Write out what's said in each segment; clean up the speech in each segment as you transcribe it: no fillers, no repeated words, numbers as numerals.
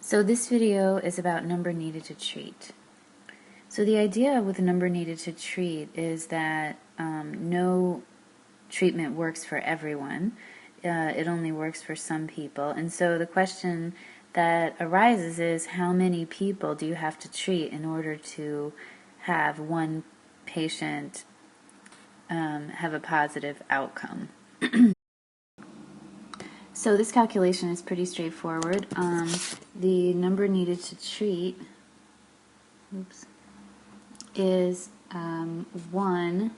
So this video is about number needed to treat. So the idea with the number needed to treat is that no treatment works for everyone. It only works for some people. And so the question that arises is, how many people do you have to treat in order to have one patient have a positive outcome? So this calculation is pretty straightforward. The number needed to treat is 1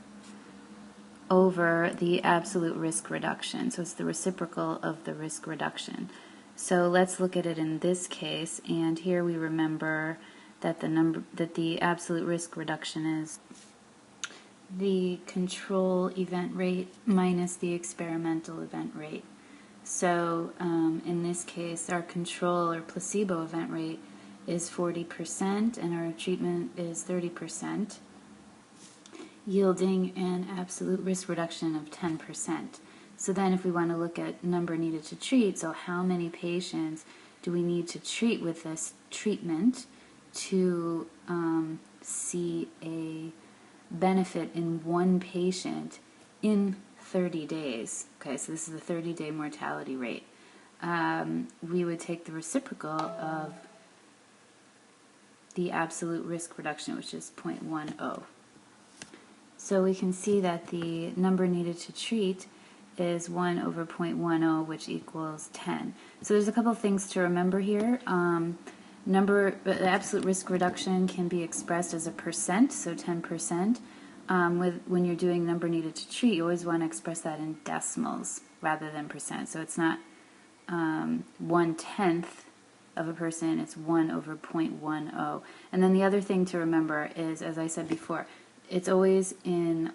over the absolute risk reduction. So it's the reciprocal of the risk reduction. So let's look at it in this case, and here we remember that the absolute risk reduction is the control event rate minus the experimental event rate. So in this case, our control or placebo event rate is 40% and our treatment is 30%, yielding an absolute risk reduction of 10%. So then if we want to look at number needed to treat, so how many patients do we need to treat with this treatment to see a benefit in one patient in 30 days. Okay, so this is the 30-day mortality rate. We would take the reciprocal of the absolute risk reduction, which is 0.10. So we can see that the number needed to treat is 1 over 0.10, which equals 10. So there's a couple things to remember here. The absolute risk reduction can be expressed as a percent, so 10%. When you're doing number needed to treat, you always want to express that in decimals rather than percent. So it's not 1/10 of a person, it's 1 over 0.10. And then the other thing to remember is, as I said before, it's always in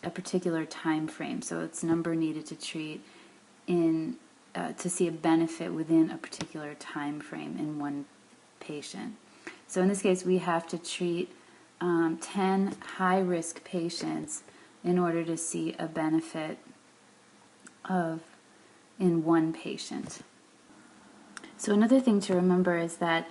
a particular time frame. So it's number needed to treat to see a benefit within a particular time frame in one patient. So in this case, we have to treat 10 high-risk patients in order to see a benefit in one patient. So another thing to remember is that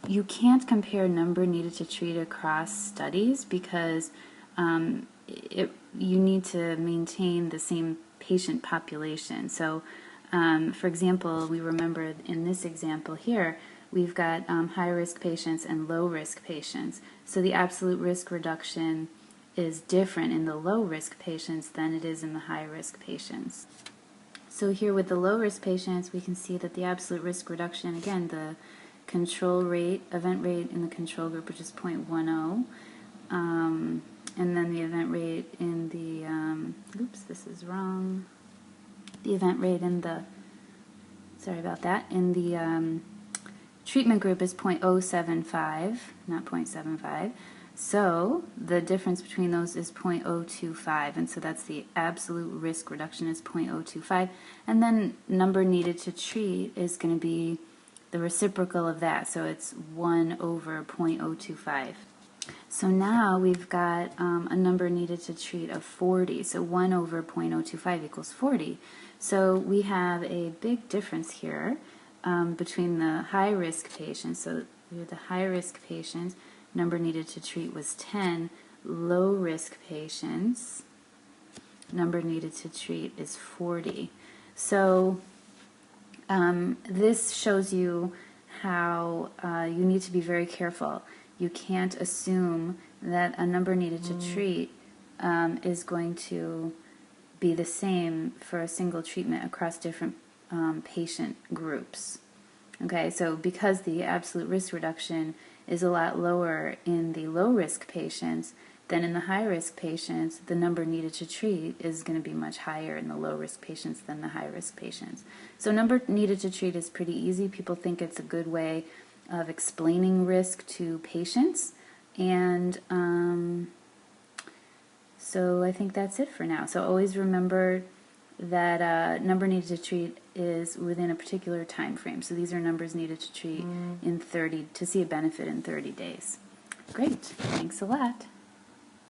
you can't compare number needed to treat across studies because you need to maintain the same patient population. So for example, we remember in this example here, we've got high-risk patients and low-risk patients. So the absolute risk reduction is different in the low-risk patients than it is in the high-risk patients. So here with the low-risk patients, we can see that the absolute risk reduction, again, the control rate, event rate in the control group, which is 0.10, and then the event rate in the, this is wrong, the event rate in the, sorry about that, in the treatment group is 0.075, not 0.75. So the difference between those is 0.025, and so that's the absolute risk reduction is 0.025. And then number needed to treat is going to be the reciprocal of that, so it's 1 over 0.025. So now we've got a number needed to treat of 40, so 1 over 0.025 equals 40. So we have a big difference here between the high-risk patients. So we have the high-risk patients, number needed to treat was 10. Low-risk patients, number needed to treat is 40. So this shows you how you need to be very careful. You can't assume that a number needed to treat is going to be the same for a single treatment across different patient groups. Okay, so because the absolute risk reduction is a lot lower in the low-risk patients than in the high-risk patients, the number needed to treat is going to be much higher in the low-risk patients than the high-risk patients. So number needed to treat is pretty easy. People think it's a good way of explaining risk to patients, and so I think that's it for now. So always remember that number needed to treat is within a particular time frame. So these are numbers needed to treat in 30 to see a benefit in 30 days. Great. Thanks a lot.